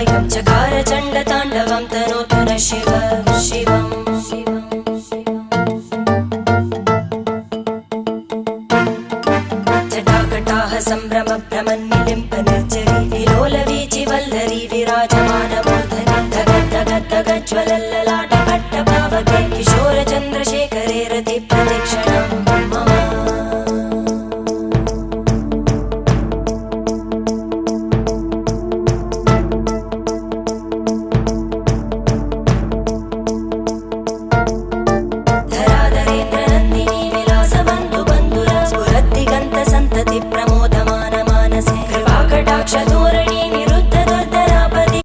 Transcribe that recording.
कायं चकार चण्डताण्डवं तनोतु न शिव शिवम् जटाकटाह सम्भ्रम भ्रमन्निलिम्प निर्जरी विलोलवीचि वल्लरी विराजमानमूर्धनि धग धग धग ज्वलल्ल